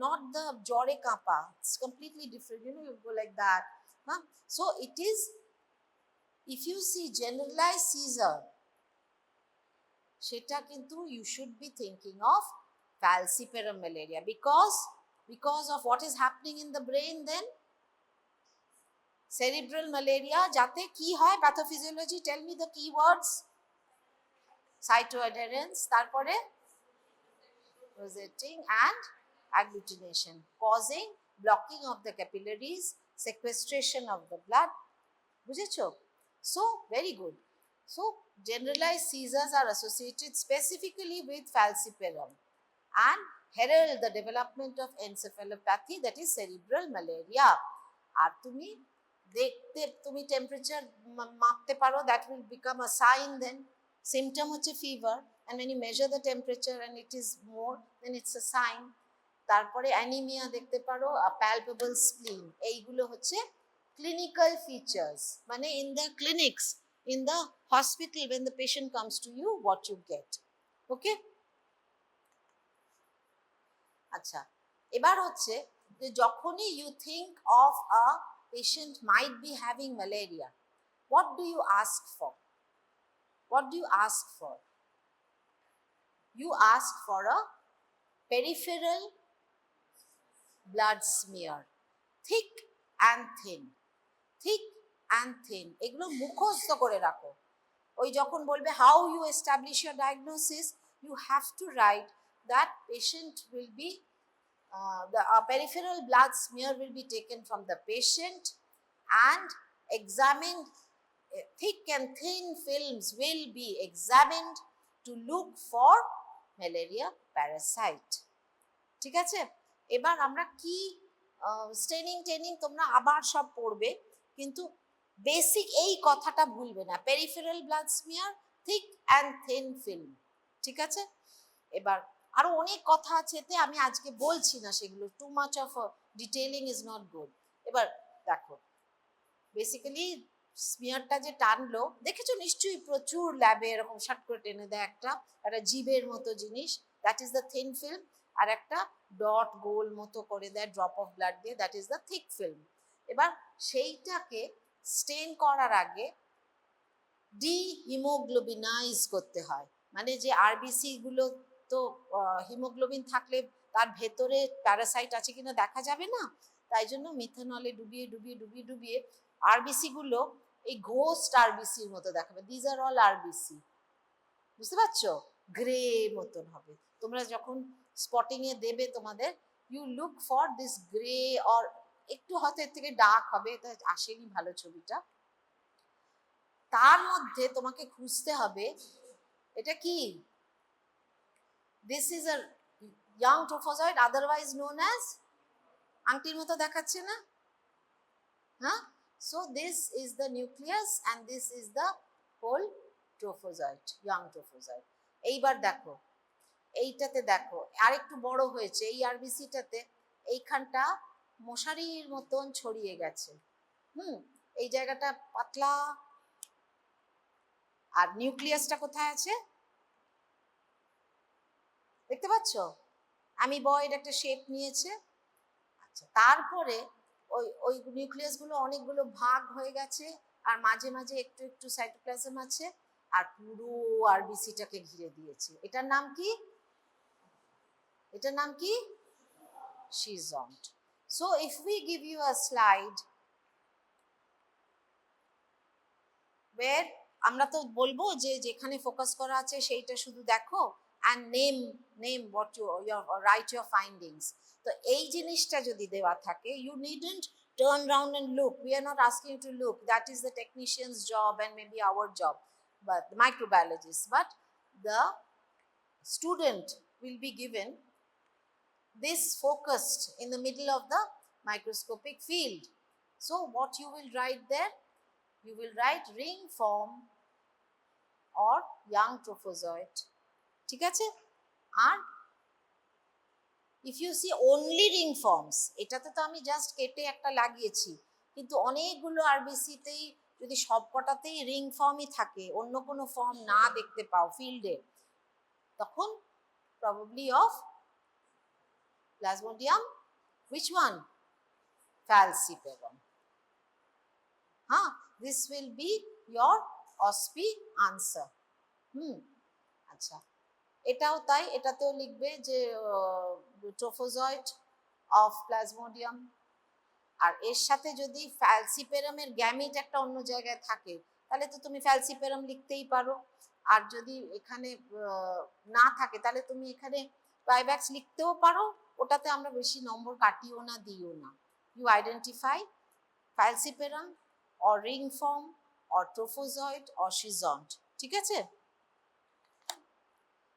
Not the জ্বরে কাঁপা, it's completely different, you know, you go like that. So it is, if you see generalized seizure, সেটা কিন্তু you should be thinking of falciparum malaria, because of what is happening in the brain then. Cerebral malaria, যাতে কি হয়, pathophysiology, tell me the keywords. Cytoadherence, তারপরে rosetting and agglutination, causing blocking of the capillaries, sequestration of the blood. বুঝেছো? So very good. So generalized seizures are associated specifically with falciparum and herald the development of encephalopathy, that is cerebral malaria. আর তুমি দেখতে, তুমি temperature মাপতে পারো, that will become a sign then. Symptom হচ্ছে fever, and when you measure the temperature and it is more, then it's a sign. তারপরে anaemia দেখতে পারো, a palpable spleen, এইগুলো হচ্ছে clinical features, মানে in the clinics, in the hospital, when the patient comes to you, what you get. Okay? আচ্ছা, এবার হচ্ছে যে যখনই you think of a patient might be having malaria, what do you ask for? What do you ask for? You ask for a peripheral blood smear, thick and thin, thick and thin, এগুলো মুখস্থ করে রাখো। ওই যখন বলবে how you establish your diagnosis, you have to write that patient will be the peripheral blood smear will be taken from the patient and examined. Thick and thin films will be examined to look for malaria parasite. ঠিক আছে, এবার আমরা কি straining টেনিং তোমরা আবার সব পড়বে, কিন্তু বেসিক এই কথাটা ভুলবে না, peripheral blood smear, thick and thin film. ঠিক আছে, এবার আরো অনেক কথা আছে এতে, আমি আজকে বলছি না সেগুলো, too much of detailing is not good. এবার দেখো, বেসিক্যালি স্মিয়ারটা যে টানলো, দেখেছো নিশ্চয়ই প্রচুর ল্যাবে এরকম শার্ট করে টেনে দেয় একটা জিভের মতো জিনিস, that is the thin film, আর একটা ডট গোল মতো করে দেয় ড্রপ অফ ব্লাড দিয়ে, that is the thick film. এবার সেইটাকে স্টেন করার আগে ডিহিমোগ্লোবিনাইজ করতে হয়। মানে যে আরবিসি গুলো তো হিমোগ্লোবিন থাকলে তার ভেতরে প্যারাসাইট আছে কিনা দেখা যাবে না, তাই জন্য মিথানলে ডুবিয়ে ডুবিয়ে ডুবিয়ে ডুবিয়ে আরবিসি গুলো এই ঘোস্ট আরবিসির মতো দেখাবে। দিজ আর অল আরবিসি, বুঝতে পারছো? গ্রে মতন হবে। তোমরা যখন স্পটিং এ দেবে তোমাদের, you look for this grey, or একটু হয়তো এর থেকে ডার্ক হবে, এটা আসেনি ভালো ছবিটা। তার মধ্যে তোমাকে খুঁজতে হবে এটা কি, this is a young trophozoite otherwise known as, আংটির মতো দেখাচ্ছে না, হ্যাঁ? So this is the nucleus and this is the whole trophozoite, young trophozoite. এইবার দেখো এইটাতে, দেখো আর একটু বড় হয়েছে এই আরবিসিটাতে, এইখানটা মশারির মতন ছড়িয়ে গেছে, এই জায়গাটা পাতলা। আর নিউক্লিয়াসটা কোথায় আছে দেখতে পাচ্ছ, আমি বয়েড একটা শেপ নিয়েছে। আচ্ছা, তারপরে ওই ওই নিউক্লিয়াস গুলো অনেকগুলো ভাগ হয়ে গেছে, আর মাঝে মাঝে একটু একটু সাইটোপ্লাজম আছে, আর পুরো আরবিসিটাকে ঘিরে দিয়েছে। এটার নাম কি, এটার নাম কি? Schizont. So if we give you a slide where আমরা তো বলবো যে যেখানে ফোকাস করা আছে সেইটা শুধু দেখো, and name what you write your findings. তো এই জিনিসটা যদি দেওয়া থাকে, you needn't turn around and look. We are not asking you to look. That is the technician's job and maybe our job, but the microbiologist. But the student will be given this focused in the middle of the microscopic field. So what you will write there? You will write ring form or young trophozoite. ঠিক আছে? আর if you see only ring forms, এটাতে তো আমি just কেটে একটা লাগিয়েছি, কিন্তু অনেকগুলো আরবিসিতেই যদি সবকটাতেই রিং ফর্মই থাকে, অন্য কোনো ফর্ম না দেখতে পাও ফিল্ডে, তখন probably of Plasmodium, which one? Falciparum. This will be your OSPI answer. আচ্ছা, এটাও তাই, এটাতেও লিখবে যে ট্রোফোজয়েড অফ প্লাজমোডিয়াম, আর এর সাথে যদি ফ্যালসিপেরামের গ্যামিট একটা অন্য জায়গায় থাকে, তাহলে তো তুমি ফ্যালসিপেরাম লিখতেই পারো। আর যদি এখানে না থাকে, তাহলে তুমি এখানে ভাইভ্যাক্স লিখতেও পারো, ওটাতে আমরা বেশি নম্বর কাটিও না, দিও না। You identify falciparum or ring form or trophozoite or schizont, ঠিক আছে?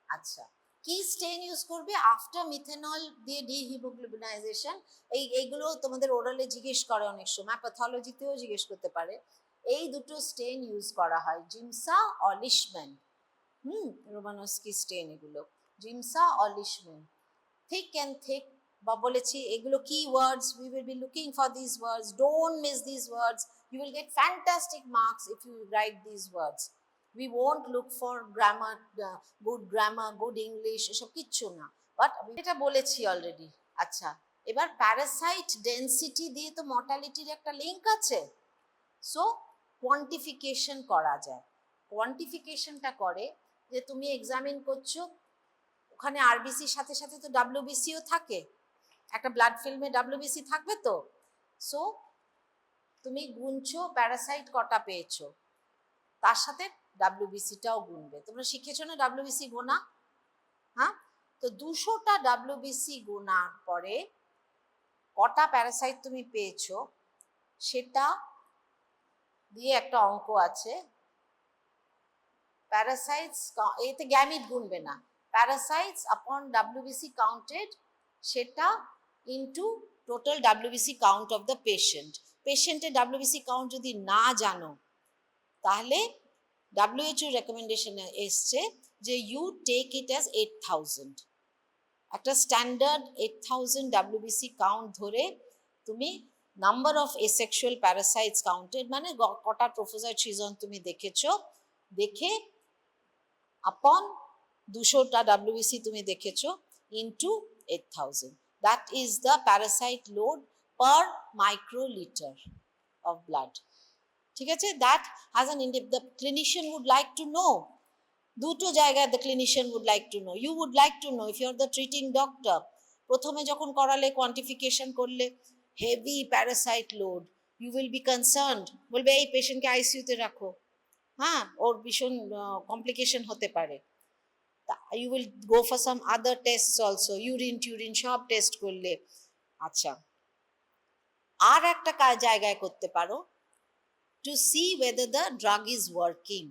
আচ্ছা, কি স্টেন ইউজ করবে আফটার মিথেনল দিয়ে ডিহিমোগ্লোবিনাইজেশন? এইগুলো তোমাদের ওরালে জিজ্ঞেস করে অনেক সময়, প্যাথোলজিতেও জিজ্ঞেস করতে পারে। এই দুটো স্টেন ইউজ করা হয়, জিমসা or লিশম্যান। রোমানস্কি স্টেন এগুলো, জিমসা or লিশম্যান। thick and thick, বা বলেছি এগুলো কি ওয়ার্ডস, we will be looking for these words. Don't miss these words. You will get fantastic marks if you write these words. We won't look for grammar, good English, এসব কিচ্ছু না, but আমি এটা বলেছি অলরেডি। আচ্ছা, এবার প্যারাসাইট ডেনসিটি দিয়ে তো মর্টালিটির একটা লিঙ্ক আছে, সো কোয়ান্টিফিকেশন করা যায়। কোয়ান্টিফিকেশনটা করে যে তুমি এক্সামিন করছো, ওখানে আরবিসির সাথে সাথে তো ডাব্লিউবিসিও থাকে, একটা ব্লাড ফিল্মে ডাব্লিউবিসি থাকবে তো, সো তুমি গুনছো প্যারাসাইট কটা পেয়েছো, তার সাথে ডাব্লিউবিসিটাও গুনবে। তোমরা শিখেছো না ডাব্লিউবিসি গোনা? তো 200টা ডাব্লিউবিসি গোনার পরে কটা প্যারাসাইট তুমি পেয়েছো সেটা দিয়ে একটা অঙ্ক আছে। প্যারাসাইটস, এতে গ্যামিট গুনবে না, প্যারাসাইটস আপন ডাব্লিউবিসি কাউন্টেড, সেটা into total WBC count of the patient. পেশেন্টের ডাব্লিউবিসি কাউন্ট যদি না জানো, তাহলে WHO রেকমেন্ডেশনে এসছে যে ইউ টেক ইট অ্যাজ 8000, একটা স্ট্যান্ডার্ড 8000 ডাব্লিউবিসি কাউন্ট ধরে তুমি number of asexual parasites counted, মানে কটা ট্রোফোজয়েড schizont তুমি দেখেছো, দেখে আপন 200টা ডাব্লিউবিসি তুমি দেখেছো into 8000, that is the parasite load per microliter of blood, ঠিক আছে? That has an the clinician would like to know দুটো জায়গায় the clinician would like to know, you would like to know if you're the treating doctor, প্রথমে যখন করালে quantification করলে heavy parasite load, you will be concerned, বলবে এই পেশেন্টকে আইসিইউতে রাখো, হ্যাঁ ওর ভীষণ কমপ্লিকেশন হতে পারে, you will go for some other test also, urine টিউরিন সব টেস্ট করলে। আচ্ছা, আর একটা জায়গায় করতে পারো, to see whether the drug is working.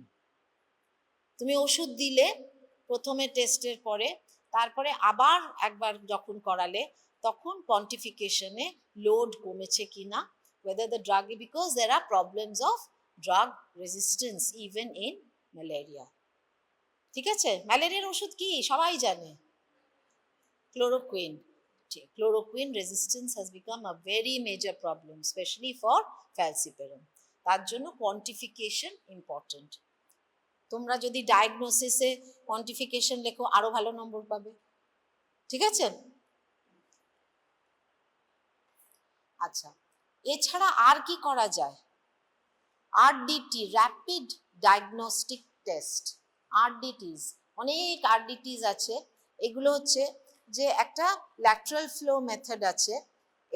তুমি ওষুধ দিলে প্রথমে টেস্টের পরে, তারপরে আবার একবার যখন করালে তখন কোয়ান্টিফিকেশনে লোড কমেছে কিনা, whether the drug, because there are problems of drug resistance even in malaria। ঠিক আছে, ম্যালেরিয়ার ওষুধ কি সবাই জানে, chloroquine. Chloroquine resistance has become a very major problem especially for falciparum, তার জন্য কোয়ান্টিফিকেশন ইম্পর্টেন্ট। তোমরা যদি ডায়াগনোসিসে কোয়ান্টিফিকেশন লেখো আরো ভালো নম্বর পাবে, ঠিক আছে। আচ্ছা, এছাড়া আর কি করা যায়, আরডিটি, র্যাপিড ডায়াগনস্টিক টেস্ট, আরডিটিস, অনেক আরডিটিস আছে। এগুলো হচ্ছে যে একটা ল্যাটারাল ফ্লো মেথড আছে,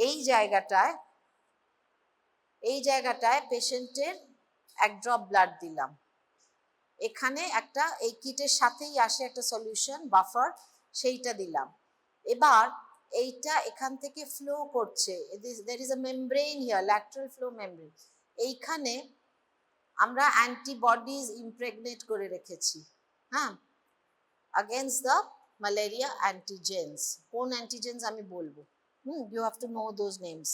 এই জায়গাটায় পেশেন্টের এক ড্রপ ব্লাড দিলাম, এখানে একটা এই কিটের সাথেই আসে একটা সলিউশন বাফার, সেইটা দিলাম, এবার এইটা এখান থেকে ফ্লো করছে, there is a membrane here, lateral flow membrane, এইখানে আমরা অ্যান্টিবডিজ ইমপ্রেগনেট করে রেখেছি, হ্যাঁ, against the malaria antigens। কোন অ্যান্টিজেন্স আমি বলবো, you have to know those names।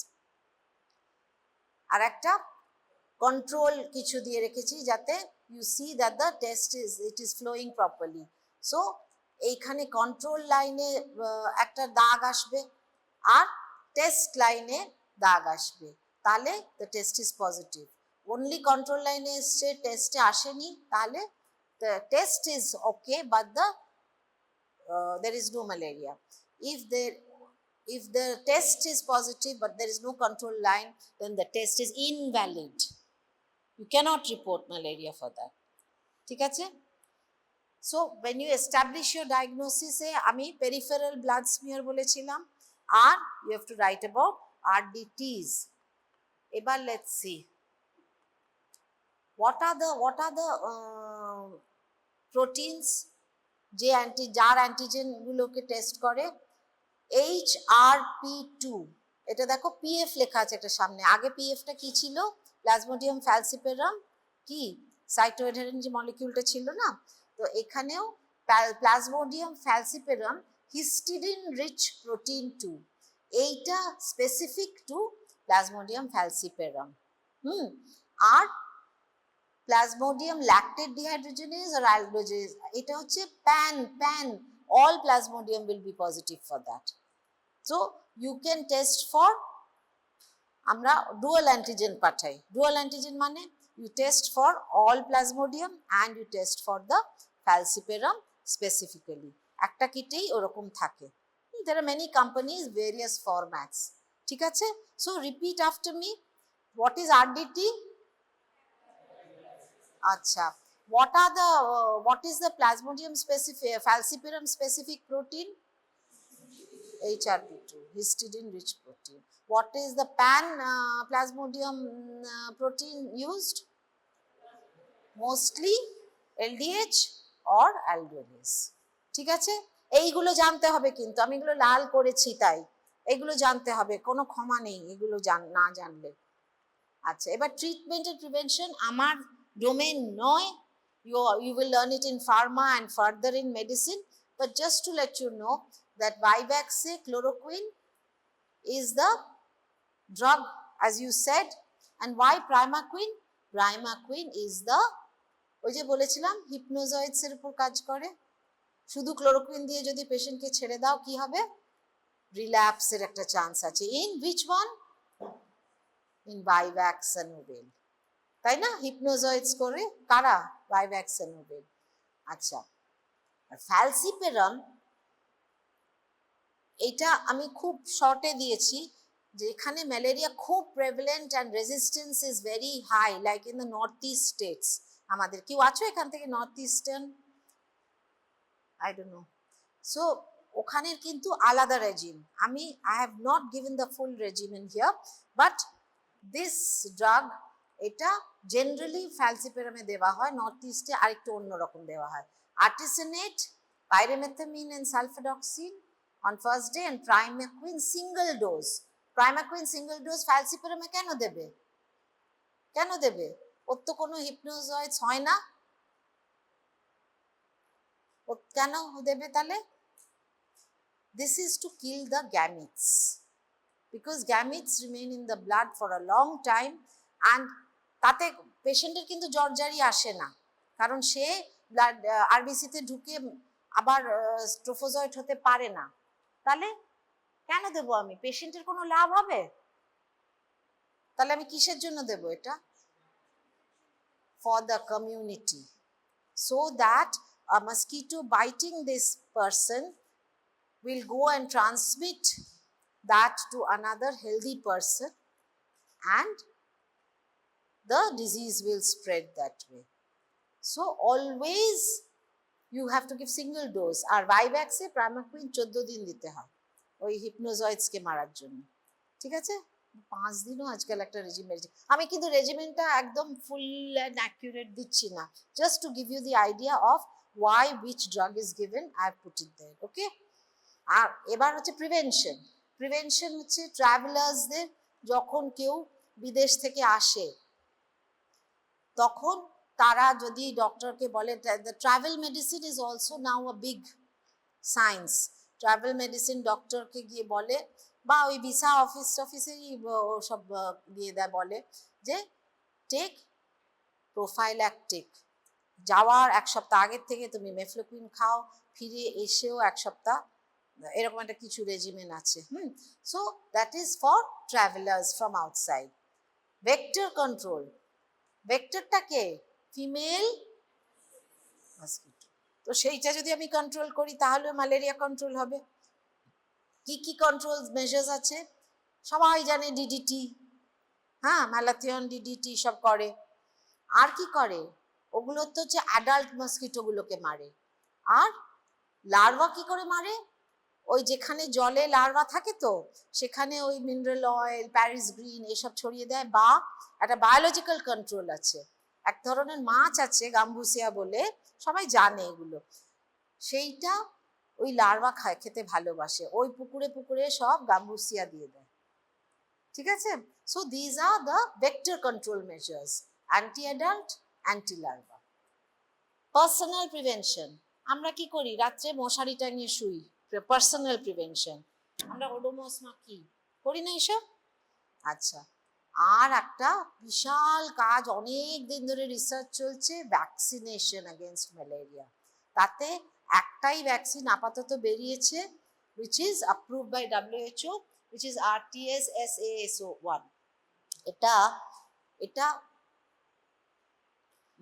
আর একটা কন্ট্রোল কিছু দিয়ে রেখেছি যাতে you see that the test is flowing properly। so এইখানে কন্ট্রোল লাইনে একটা দাগ আসবে আর টেস্ট লাইনে দাগ আসবে, তাহলে the test is positive। only control লাইনে এসছে, টেস্টে আসেনি, তাহলে the test is okay but there is no malaria। if the test is positive but there is no control line, then the test is invalid, you cannot report malaria for that, ঠিক আছে। so when you establish your diagnosis এ আমি peripheral blood smear বলেছিলাম, আর you have to write about RDTs। এবার let's see what are the proteins যে যার antigen গুলোকে test করে, HRP2, এটা দেখো পিএফ লেখা আছে একটা সামনে, আগে পিএফটা কি ছিল, প্লাজমোডিয়াম ফ্যালসিপেরাম কি সাইটোএডহেরেন্ট যে মলিকিউলটা ছিল না, তো এখানেও Plasmodium falciparum histidine rich protein 2, এইটা স্পেসিফিক টু প্লাজমোডিয়াম ফ্যালসিপেরাম। আর প্লাজমোডিয়াম ল্যাকটেট ডিহাইড্রোজেনেজ আর অ্যালডোজেনেজ, এটা হচ্ছে pan all plasmodium will be positive for that। so you can test for, আমরা dual antigen পাঠাই, dual antigen মানে you test for all plasmodium and you test for the falciparum specifically, একটা কিটেই ওরকম থাকে, there are many companies, various formats, ঠিক আছে। so repeat after me, what is RDT? আচ্ছা, what is the plasmodium specific falciparum specific protein? HRP2, histidine rich protein। what is the pan plasmodium protein used? mostly LDH or aldolase, ঠিক আছে। এইগুলো জানতে হবে, কিন্তু আমি এগুলো লাল করেছি তাই এগুলো জানতে হবে, কোনো ক্ষমা নেই এগুলো না জানলে। আচ্ছা, এবার ট্রিটমেন্ট এন্ড প্রিভেনশন আমার ডোমেন নয়, you will learn it in pharma and further in medicine, but just to let you know that Vivax chloroquine is the drug as you said, and why Primaquine? Primaquine is the, ওই যে বলেছিলাম হিপনোজয়েডস এর উপর কাজ করে, শুধু chloroquine দিয়ে যদি পেশেন্টকে ছেড়ে দাও কি হবে, রিল্যাপসের একটা চান্স আছে। in which one? in Vivax and Novel, তাই না, হিপনোজয়েডস করে কারা, ভাইভ্যাক্স and Novel। আচ্ছা, আর ফ্যালসিপেরাম এটা আমি খুব শর্টে দিয়েছি, যেখানে ম্যালেরিয়া খুব prevalent and resistance is very high, like in the north east states. আমাদের কেউ আছো এখান থেকে north eastern? I don't know. So ওখানের কিন্তু আলাদা regime. I have not given the full regimen here, but this drug এটা জেনারেলি ফ্যালসিপেরামে দেওয়া হয়, নর্থ ইস্টে আরেকটু অন্যরকম দেওয়া হয়। আর্টিসেনেট, পাইরিমেথামিন and সালফাডক্সিন on first day and primaquine single dose. Primaquine single dose ফ্যালসিপেরামে কেন দেবে? কেন দেবে? ওর তো কোনো হিপনোজয়েডস হয় না, ও কেন দেবে তাহলে? This is to kill the gametes, because gametes remain in the blood for a long time and তাতে পেশেন্টের কিন্তু জ্বরজারি আসে না, কারণ সে ব্লাড আরবিসিতে ঢুকে আবার ট্রোফোজয়েড হতে পারে না। তাহলে কেন দেবো আমি? পেশেন্টের কোনো লাভ হবে? তাহলে আমি কিসের জন্য দেবো এটা? For the community, so that a mosquito biting this person will go and transmit that to another healthy person and the disease will spread that way. So always you have to give single dose. আর ভাইভ্যাক্সে প্রাইমাকুইন 14 দিন দিতে হয় ওই হিপনোজয়েডসকে মারার জন্য, ঠিক আছে? 5 দিনও আজকাল একটা রেজিমেন্ট। আমি কিন্তু রেজিমেন্টটা একদম ফুল অ্যান্ড অ্যাকুরেট দিচ্ছি না, just to give you the idea of why which drug is given, I have put it there, okay? আর এবার হচ্ছে প্রিভেনশন। প্রিভেনশন হচ্ছে ট্রাভেলার্সদের যখন কেউ বিদেশ থেকে আসে তখন তারা যদি ডক্টরকে বলে, the travel medicine is also now a big science. Travel medicine ডক্টরকে গিয়ে বলে, বা ওই ভিসা অফিসেই সব দিয়ে দেয়, বলে যে টেক প্রোফাইল্যাকটিক, যাওয়ার 1 সপ্তাহ আগের থেকে তুমি মেফ্লোকুইন খাও, ফিরে এসেও 1 সপ্তাহ, এরকম একটা কিছু রেজিমেন আছে। So that is for travellers from outside. Vector control, ভেক্টরটা কে? Female mosquito. তো সেইটা যদি আমি কন্ট্রোল করি তাহলে ম্যালেরিয়া কন্ট্রোল হবে। কি কি কন্ট্রোল মেজার্স আছে সবাই জানে, ডিডিটি, হ্যাঁ, ম্যালাথিয়ন, ডিডিটি সব করে। আর কি করে? ওগুলো তো হচ্ছে অ্যাডাল্ট মসকিটোগুলোকে মারে। আর লার্ভা কি করে মারে? ওই যেখানে জলে লার্ভা থাকে তো সেখানে ওই মিনারেল অয়েল, প্যারিস গ্রিন এসব ছড়িয়ে দেয়। বা একটা বায়োলজিক্যাল কন্ট্রোল আছে, এক ধরনের মাছ আছে গাম্বুসিয়া বলে, সবাই জানে এগুলো, সেইটা ওই লার্ভা খেতে ভালোবাসে, ওই পুকুরে পুকুরে সব গাম্বুসিয়া দিয়ে দেয়, ঠিক আছে? So these are the vector control measures, anti adult, anti larva. Personal prevention, আমরা কি করি? রাত্রে মশারি টাঙিয়ে শুই, পার্সোনাল প্রিভেনশন। আমরা ওডোমস মাখি, করি না এসব? আচ্ছা, আর একটা বিশাল কাজ, অনেক দিন ধরে রিসার্চ চলছে, ভ্যাকসিনেশন এগেনস্ট ম্যালেরিয়া। তাতে একটাই ভ্যাকসিন আপাতত বেরিয়েছে, which is approved by WHO, which is RTS-SASO1. এটা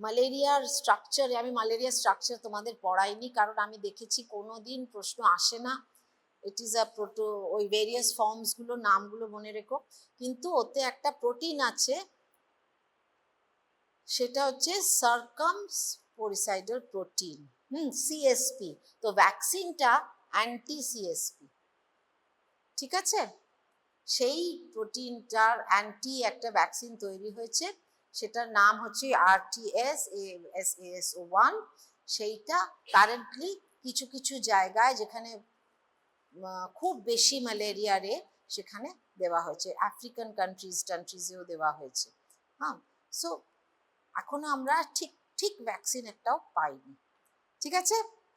ম্যালেরিয়ার স্ট্রাকচারে, আমি ম্যালেরিয়ার স্ট্রাকচার তোমাদের পড়াইনি কারণ আমি দেখেছি কোনোদিন প্রশ্ন আসে না। ইট ইজ আ ওই ভেরিয়াস ফর্মসগুলো নামগুলো মনে রেখো, কিন্তু ওতে একটা প্রোটিন আছে, সেটা হচ্ছে সার্কামস্পোরিসাইডাল প্রোটিন, সিএসপি। তো ভ্যাকসিনটা অ্যান্টি সিএসপি, ঠিক আছে? সেই প্রোটিনটার অ্যান্টি একটা ভ্যাকসিন তৈরি হয়েছে, সেটার নাম হচ্ছে RTS-SASO1। সেইটা কারেন্টলি কিছু কিছু জায়গায় যেখানে খুব বেশি ম্যালেরিয়া রে সেখানে দেওয়া হয়েছে, আফ্রিকান কান্ট্রিজেও দেওয়া হয়েছে। হ্যাঁ, সো এখনো আমরা ঠিক ভ্যাকসিন একটাও পাইনি, ঠিক আছে?